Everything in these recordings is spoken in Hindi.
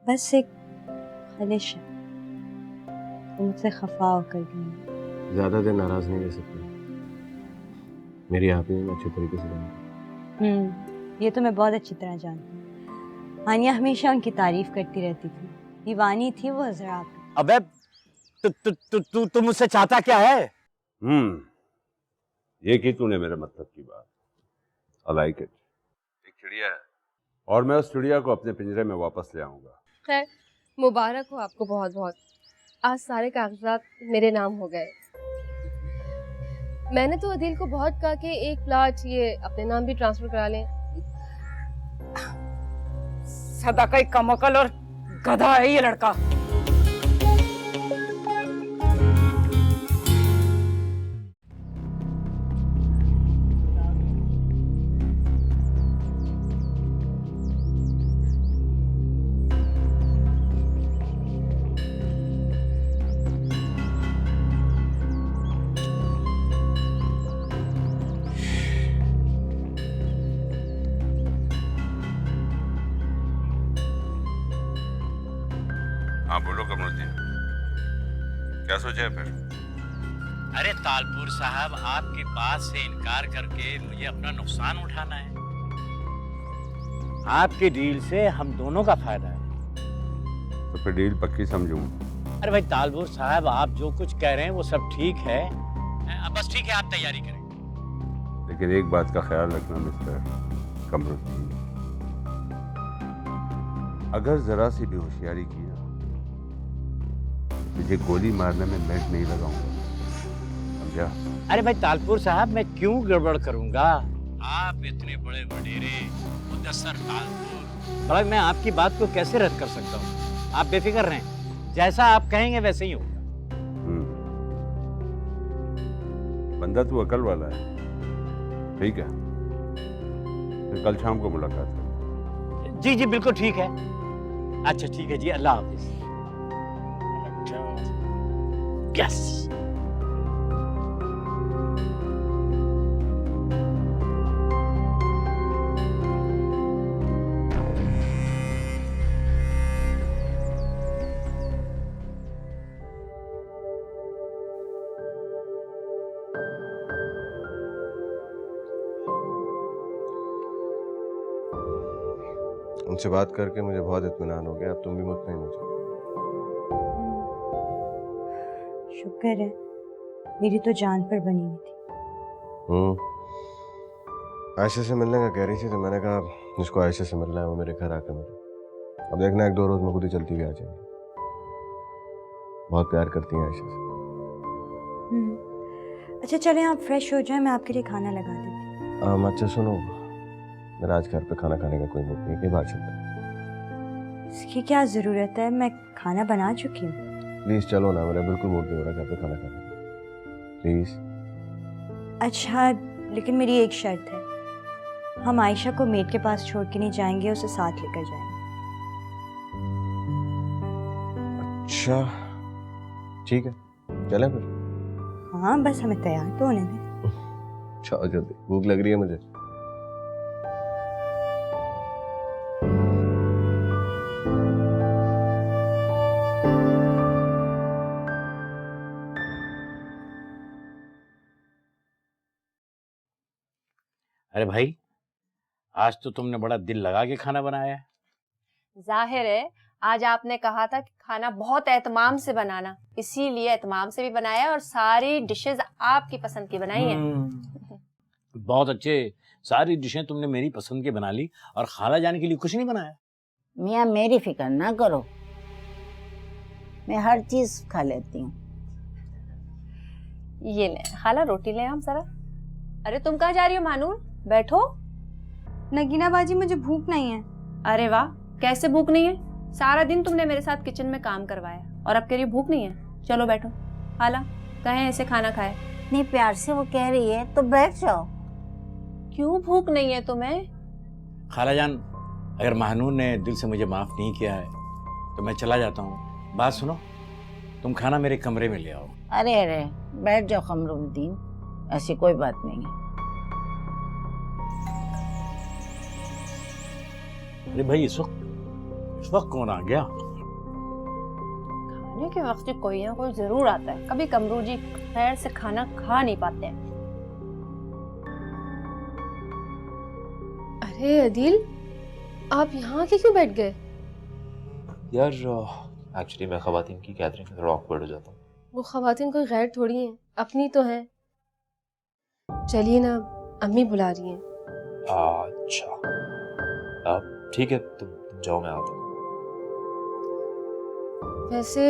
बस एक ख्वाहिश है, तुम मुझसे खफा होकर गई। ज्यादा देर नाराज नहीं रह सकती। मेरी आप ही मैं अच्छे तरीके से जानती। ये तो मैं बहुत अच्छी तरह जानती हूँ। हानिया हमेशा उनकी तारीफ करती रहती थी, दीवानी थी वो जरा आप। अबे तू मुझसे चाहता क्या है? ये की तूने मेरे मतलब की बात। I like it। एक चिड़िया है और मैं उस चिड़िया को अपने पिंजरे में वापस ले आऊंगा। खैर मुबारक हो आपको बहुत बहुत। आज सारे कागजात मेरे नाम हो गए। मैंने तो अदील को बहुत कहा कि एक प्लाट ये अपने नाम भी ट्रांसफर करा लें। सदा का एक कमकल और गधा है ये लड़का। हाँ बोलो कमरुद्दीन, क्या सोचा है फिर? अरे तालपुर साहब, आपकी बात से इनकार करके मुझे अपना नुकसान उठाना है। आपकी डील से हम दोनों का फायदा है। तो फिर डील पक्की समझूं। अरे भाई तालपुर साहब, आप जो कुछ कह रहे हैं वो सब ठीक है। अब बस ठीक है, आप तैयारी करें। लेकिन एक बात का ख्याल रखना मिस्टर कमरुद्दीन, अगर जरा सी भी होशियारी की ना, मुझे गोली मारने में मिनट नहीं लगाऊंगा, समझा? अरे भाई तालपुर साहब, मैं क्यों गड़बड़ करूंगा? आप इतने बड़े वडेरे मुदस्सर तालपुर, भला मैं आपकी बात को कैसे रद्द कर सकता हूँ? आप बेफिक्र रहें, जैसा आप कहेंगे वैसे ही होगा। बंदा तू अकल वाला है, ठीक है? फिर कल शाम को मुलाकात करें। जी जी बिल्कुल ठीक है। अच्छा ठीक है जी, अल्लाह हाफिज। यस। उनसे बात करके मुझे बहुत इत्मीनान हो गया। अब तुम भी मुतमईन हो जाओ। शुक्र है, मेरी तो जान पर बनी हुई थी। आयशा से मिलने का कह रही थी, तो मैंने कहा जिसको आयशा से मिलना है वो मेरे घर आकर मिले। अब देखना, एक दो रोज में खुद ही चलती हुई आ जाएंगी। बहुत प्यार करती हैं आयशा से। अच्छा चलें, आप फ्रेश हो जाएं, मैं आपके लिए खाना लगा देती हूँ। अच्छा सुनो, मेरा आज घर पे खाना खाने का कोई मूड नहीं है, कि बाहर चलता है? इसकी क्या ज़रूरत है, मैं खाना बना चुकी हूँ। प्लीज चलो ना, मेरा बिल्कुल मूड नहीं हो रहा घर पे खाना खाने का, प्लीज। अच्छा लेकिन मेरी एक शर्त है, हम आयशा को मेड के पास छोड़ के नहीं जाएंगे, उसे साथ लेकर जाएंगे। अच्छा ठीक है, चलें फिर? हाँ बस हमें तैयार तो होने दें। चलो जल्दी, भूख लग रही है मुझे। अरे भाई, आज तो तुमने बड़ा दिल लगा के खाना बनाया है। जाहिर है, आज आपने कहा था कि खाना बहुत एहतमाम से बनाना, इसीलिए एहतमाम से भी बनाया और सारी डिशेस आपकी पसंद की बनाई हैं। बहुत अच्छे, सारी डिशें तुमने मेरी पसंद की बना ली और खाला जाने के लिए कुछ नहीं बनाया। मियाँ मेरी फिक्र ना करो, मैं हर चीज खा लेती हूँ। ये ले खाला, रोटी ले हम जरा। अरे तुम कहाँ जा रही हो मानूर? बैठो। नगीना बाजी, मुझे भूख नहीं है। अरे वाह, कैसे भूख नहीं है? सारा दिन तुमने मेरे साथ किचन में काम करवाया और अब कह रही हो भूख नहीं है? चलो बैठो। खाला कहें ऐसे खाना खाए। इतनी प्यार से वो कह रही है तो बैठ जाओ। क्यों भूख नहीं है तुम्हें? खाला जान, अगर महानूर ने दिल से मुझे माफ नहीं किया है तो मैं चला जाता हूँ। बात सुनो, तुम खाना मेरे कमरे में ले आओ। अरे अरे बैठ जाओ कमरुद्दीन, ऐसी कोई बात नहीं है। अरे भाई, इस वक्त इस वक्त कौन आ गया? खाने के वक्त कोई ना कोई जरूर आता है। कभी कमरू जी खैर से खाना खा नहीं पाते हैं। अरे अदील, आप यहाँ के क्यों बैठ गए? यार एक्चुअली मैं ख़वातीन की गैदरिंग में थोड़ा ऑकवर्ड हो जाता हूँ। वो ख़वातीन कोई गैर थोड़ी हैं, अपनी तो हैं। चलिए ना, अम्मी बुला रही हैं। अच्छा ठीक है, तुम जाओ, मैं आता हूँ। वैसे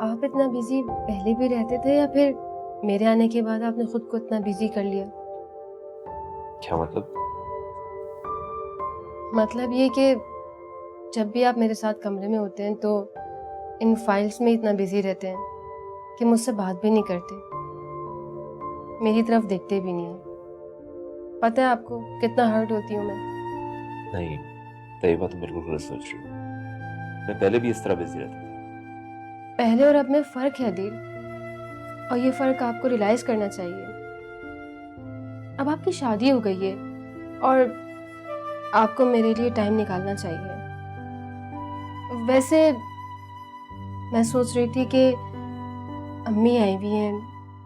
आप इतना बिजी पहले भी रहते थे या फिर मेरे आने के बाद आपने खुद को इतना बिजी कर लिया? क्या मतलब? मतलब ये कि जब भी आप मेरे साथ कमरे में होते हैं तो इन फाइल्स में इतना बिजी रहते हैं कि मुझसे बात भी नहीं करते, मेरी तरफ देखते भी नहीं है। पता है आपको कितना हर्ट होती हूँ मैं। नहीं, तैयबा तुम बिल्कुल गलत सोच रही हो। मैं पहले भी इस तरह बिजी रहता था। पहले और अब में फ़र्क है दिल, और ये फ़र्क आपको रियलाइज़ करना चाहिए। अब आपकी शादी हो गई है और आपको मेरे लिए टाइम निकालना चाहिए। वैसे मैं सोच रही थी कि अम्मी आई हुई हैं,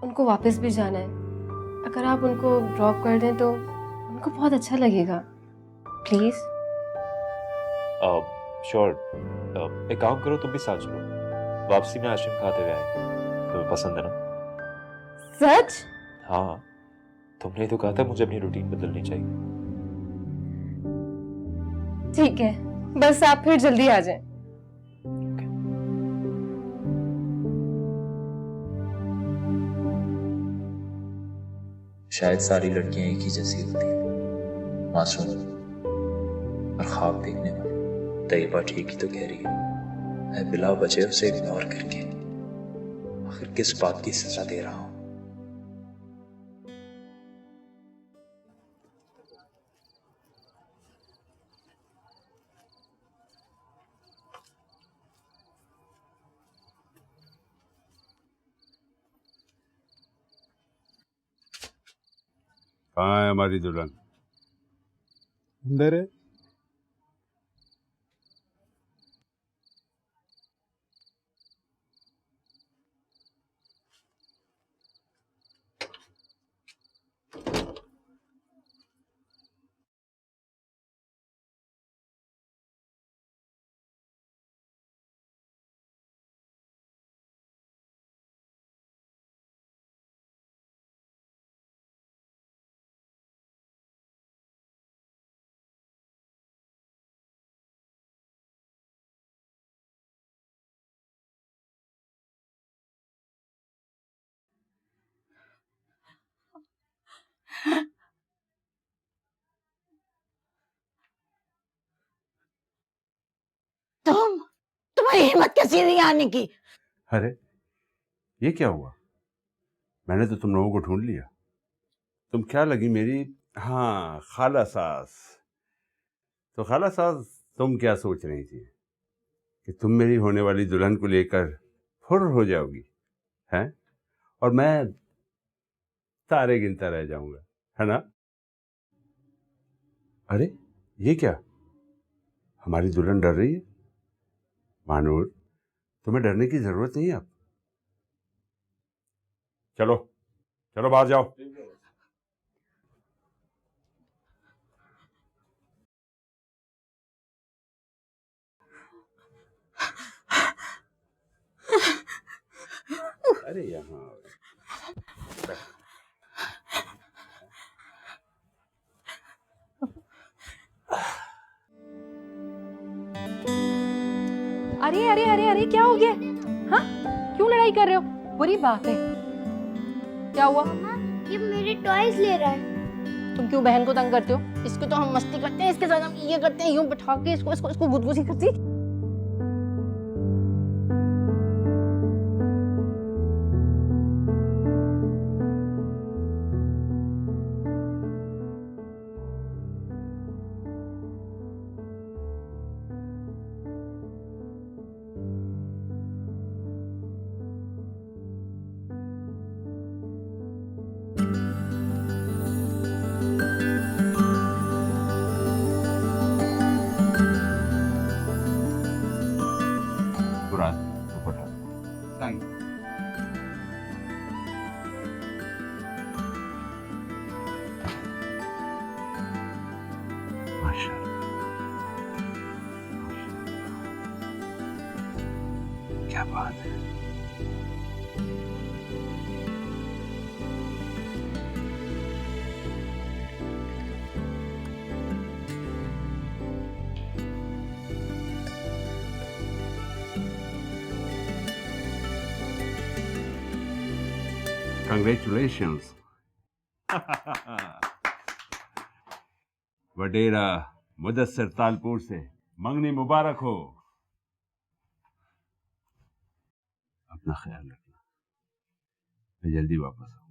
उनको वापस भी जाना है। अगर आप उनको ड्रॉप कर दें तो उनको बहुत अच्छा लगेगा। प्लीज़। श्योर, एक काम करो, तुम भी साथ चलो। वापसी में आइसक्रीम खाते हुए आएंगे। तुम्हें पसंद है ना? सच? हाँ, तुमने तो कहा था मुझे अपनी रूटीन बदलनी चाहिए। ठीक है, बस आप फिर जल्दी आ जाएं। शायद सारी लड़कियां एक ही जैसी होती हैं, मासूम और ख्वाब देखने वाली। तैयबा ठीक ही तो कह रही है, मैं बिला वजह उसे इग्नोर करके आखिर किस बात की सजा दे रहा हूं। कहाँ है हमारी दुल्हन? अंदर है। तुम्हारी हिम्मत कैसी हुई आने की? अरे ये क्या हुआ? मैंने तो तुम लोगों को ढूंढ लिया। तुम क्या लगी मेरी? हाँ, खाला सास। तो खाला सास, तुम क्या सोच रही थी कि तुम मेरी होने वाली दुल्हन को लेकर फुर्र हो जाओगी, हैं? और मैं तारे गिनता रह जाऊंगा, है ना? अरे ये क्या? हमारी दुल्हन डर रही है। मानूर, तुम्हें डरने की जरूरत नहीं है अब। चलो चलो बाहर जाओ। अरे यहाँ अरे अरे अरे अरे, क्या हो गया? हाँ, क्यों लड़ाई कर रहे हो? बुरी बात है। क्या हुआ? ये मेरे टॉयज ले रहा है। तुम क्यों बहन को तंग करते हो? इसको तो हम मस्ती करते हैं, इसके साथ हम ये करते हैं, यूं बिठा के इसको इसको इसको गुदगुदी करती। क्या बात है। Congratulations. वडेरा मुदस्सर तालपुर से मंगनी मुबारक हो। अपना ख्याल रखना, मैं जल्दी वापस आऊंगा।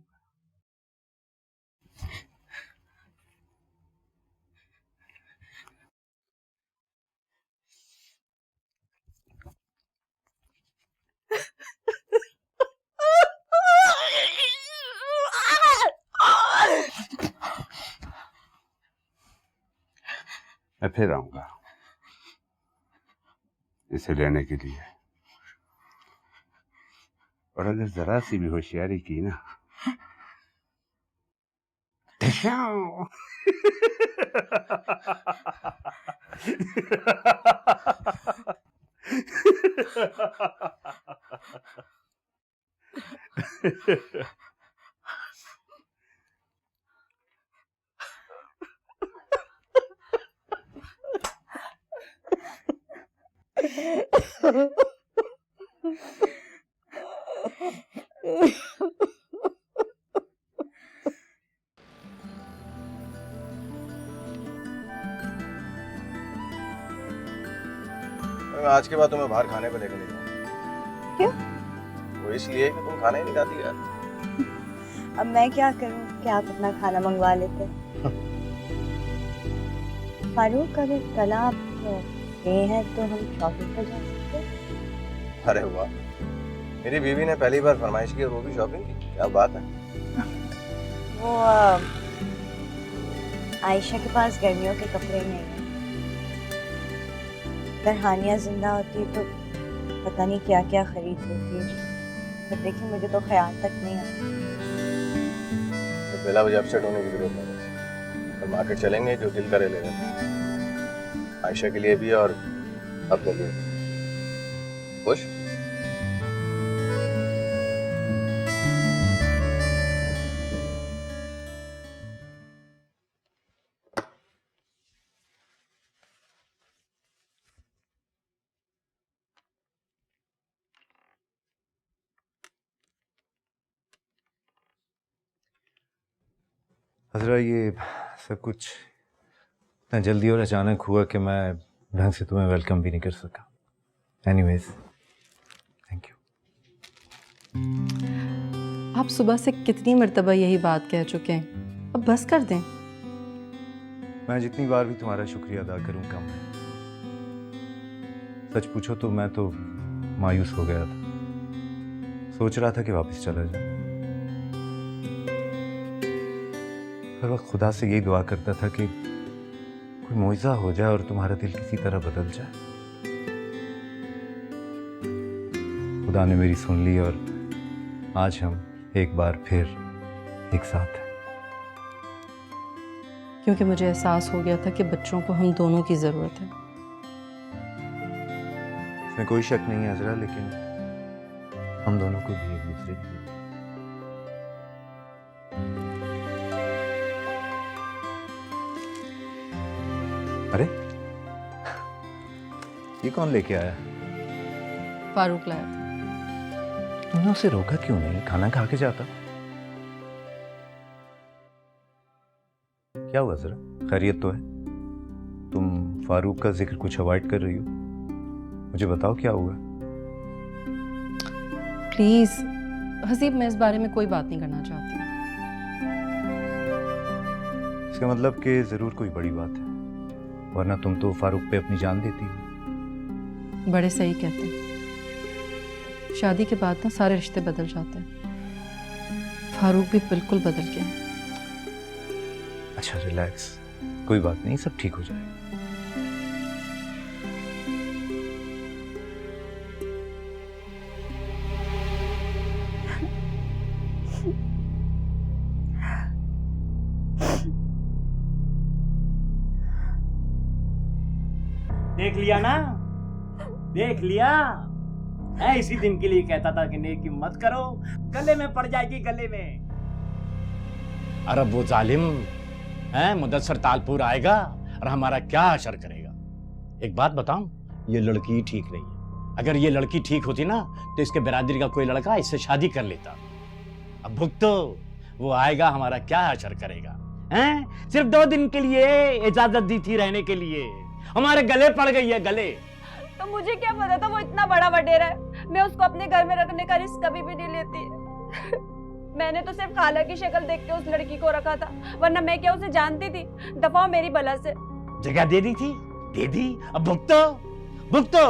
मैं फिर आऊंगा इसे लेने के लिए, और अगर जरा सी भी होशियारी की ना आज के बाद तुम्हें बाहर खाने को लेकर नहीं जाऊंगा। क्यों? वो इसलिए कि तुम खाना ही नहीं खाती यार। अब मैं क्या करूं कि आप अपना खाना मंगवा लेते। फारूक, अगर कल आप फ्री हैं तो हम शॉपिंग पर जा सकते हैं। अरे वाह, मेरी बीवी ने पहली बार फरमाइश की और वो भी शॉपिंग की, क्या बात है। वो आयशा के पास गर्मियों के कपड़े नहीं हैं। अगर हानिया जिंदा होती तो पता नहीं क्या क्या खरीद लेती, पर देखिए मुझे तो ख्याल तक नहीं आता। तो पहला मुझे अपसेट होने की जरूरत नहीं, तो मार्केट चलेंगे, जो दिल करे ले लेंगे, आयशा के लिए भी और अपने लिए। खुश? हज़रा, ये सब कुछ इतना जल्दी और अचानक हुआ कि मैं ढंग से तुम्हें वेलकम भी नहीं कर सका। Anyways, thank you. आप सुबह से कितनी मर्तबा यही बात कह चुके हैं, अब बस कर दें। मैं जितनी बार भी तुम्हारा शुक्रिया अदा करूं कम है। सच पूछो तो मैं तो मायूस हो गया था, सोच रहा था कि वापस चला जाऊं। हर वक्त खुदा से यही दुआ करता था कि कोई मुआवजा हो जाए और तुम्हारा दिल किसी तरह बदल जाए। खुदा ने मेरी सुन ली और आज हम एक बार फिर एक साथ हैं। क्योंकि मुझे एहसास हो गया था कि बच्चों को हम दोनों की ज़रूरत है। इसमें कोई शक नहीं है हज़रा, लेकिन हम दोनों को भी एक दूसरे की ज़रूरत है। अरे, ये कौन लेके आया? फारूक लाया था। तुमने उसे रोका क्यों नहीं? खाना खा के जाता। क्या हुआ जरा? खैरियत तो है? तुम फारूक का जिक्र कुछ अवॉइड कर रही हो, मुझे बताओ क्या हुआ। प्लीज हसीब, मैं इस बारे में कोई बात नहीं करना चाहती। इसका मतलब कि जरूर कोई बड़ी बात है, वरना तुम तो फारूक पे अपनी जान देती हो। बड़े सही कहते हैं, शादी के बाद ना सारे रिश्ते बदल जाते हैं। फारूक भी बिल्कुल बदल गया। अच्छा रिलैक्स, कोई बात नहीं, सब ठीक हो जाएगा। देख लिया ना, देख लिया, मैं इसी दिन के लिए कहता था कि नेकी मत करो, गले में पड़ जाएगी गले में। अरे वो जालिम है मुदस्सर तालपुर आएगा और हमारा क्या असर करेगा। एक बात बताऊं, ये लड़की ठीक नहीं है। अगर ये लड़की ठीक होती ना तो इसके बिरादरी का कोई लड़का इससे शादी कर लेता। अब भुगतो, वो आएगा, हमारा क्या असर करेगा। हैं? सिर्फ 2 दिन के लिए इजाजत दी थी रहने के लिए, हमारे गले पड़ गई है, गले। तो मुझे क्या पता था वो इतना बड़ा वडेरा है। मैं उसको अपने घर में रखने का रिस्क कभी भी नहीं लेती। मैंने तो सिर्फ खाला की शक्ल देख के उस लड़की को रखा था, वरना मैं क्या उसे जानती थी। दफा मेरी बला से। जगह दे दी थी, दे दी, अब भुगतो भुगतो।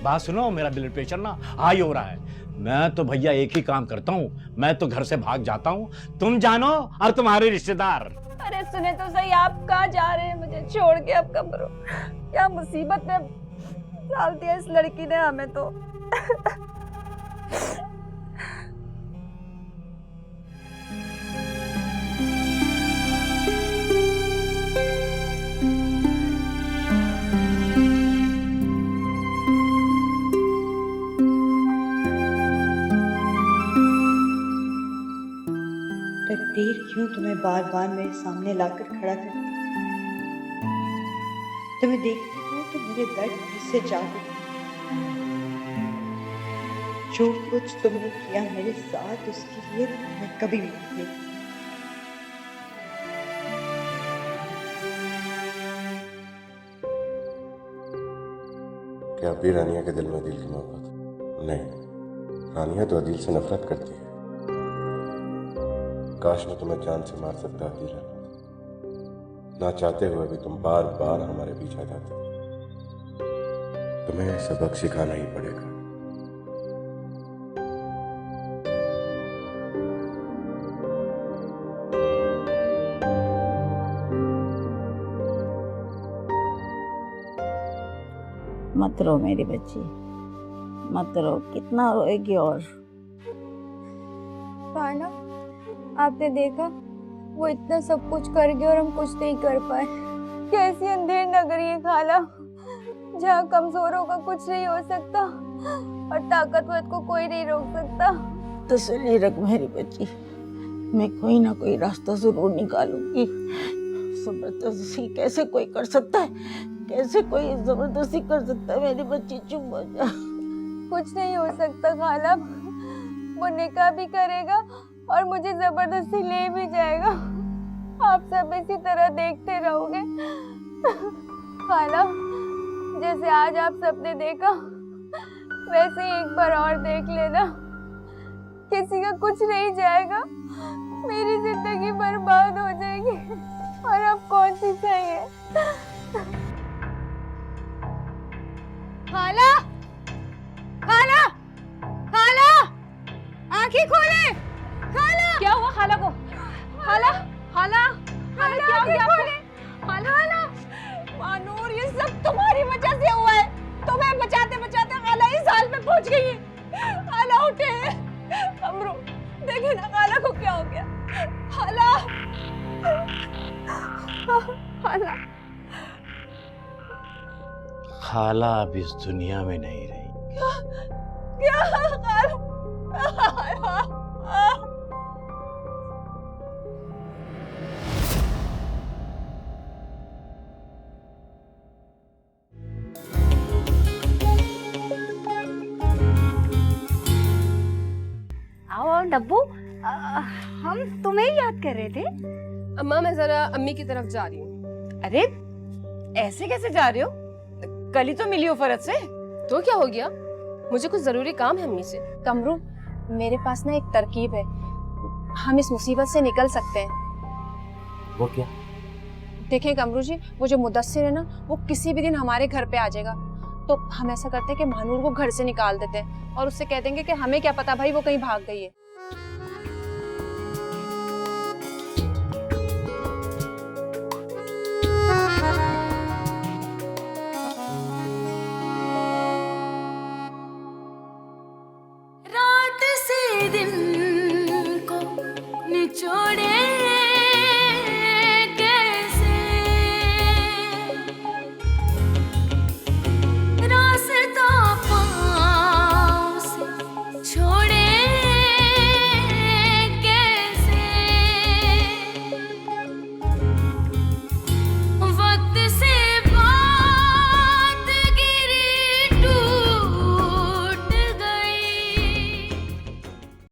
बात सुनो, मेरा ब्लड प्रेशर ना हाई हो रहा है। मैं तो भैया एक ही काम करता हूँ, मैं तो घर से भाग जाता हूँ। तुम जानो और तुम्हारे रिश्तेदार। अरे सुने तो सही, आप कहाँ जा रहे हैं? मुझे छोड़ के अब कमरो। क्या मुसीबत में डाल दिया इस लड़की ने हमें तो। तकदीर क्यों तुम्हें बार बार मेरे सामने लाकर खड़ा करती? तुम्हें देखती हूँ तो मेरे दर्द से जाग उठते। जो कुछ तुमने किया मेरे साथ, उसके लिए मैं कभी माफ नहीं। क्या अब भी रानिया के दिल में दिल की मोहब्बत? नहीं, रानिया तो अदील से नफरत करती है। काश मैं तुम्हें जान से मार सकता अदील, ना चाहते हुए भी तुम बार बार हमारे बीच आ जाते। तुम्हें सबक सिखाना ही पड़ेगा। मत रो मेरी बच्ची, मत रो, कितना रोएगी। और खाना, आपने देखा वो इतना सब कुछ कर गया और हम कुछ नहीं कर पाए। कैसी अंधेर नगरी है खाला, जहाँ कमजोरों का कुछ नहीं हो सकता और ताकतवर को कोई नहीं रोक सकता। तसल्ली रख मेरी बच्ची, मैं कोई ना कोई रास्ता जरूर निकालूंगी। जबरदस्ती कैसे कोई कर सकता है? कैसे कोई जबरदस्ती कर सकता है? मेरी बच्ची चुप हो जा। कुछ नहीं हो सकता खाला, वो निकाह भी करेगा और मुझे जबरदस्ती ले भी जाएगा। आप सब इसी तरह देखते रहोगे खाला। जैसे आज आप सबने देखा, वैसे ही एक बार और देख लेना। किसी का कुछ नहीं जाएगा, मेरी जिंदगी बर्बाद हो जाएगी। और अब कौन सी चाहिए? खाला, खाला, खाला, आंखें खोले। खाला, क्या हुआ खाला को? खाला, खाला, खाला क्या हो गया आपको? खाला, मानूर, ये सब तुम्हारी वजह से हुआ है। तुम्हें बचाते बचाते खाला इस हाल में पहुंच गई है। खाला उठे, कमरू देखे ना खाला को क्या हो गया। खाला, खाला, खाला अब इस दुनिया में नहीं रही। क्या खाला? आओ डब्बू, हम तुम्हें ही याद कर रहे थे। अम्मा मैं जरा अम्मी की तरफ जा रही हूँ। अरे ऐसे कैसे जा रहे हो? कल ही तो मिली हो फरत से। तो क्या हो गया? मुझे कुछ जरूरी काम है अम्मी से। कमरू, मेरे पास ना एक तरकीब है, हम इस मुसीबत से निकल सकते हैं। वो क्या? देखें कमरू जी, वो जो मुदस्सिर है ना, वो किसी भी दिन हमारे घर पे आ जाएगा। तो हम ऐसा करते हैं कि महानूर को घर से निकाल देते हैं और उससे कह देंगे कि हमें क्या पता भाई, वो कहीं भाग गई है।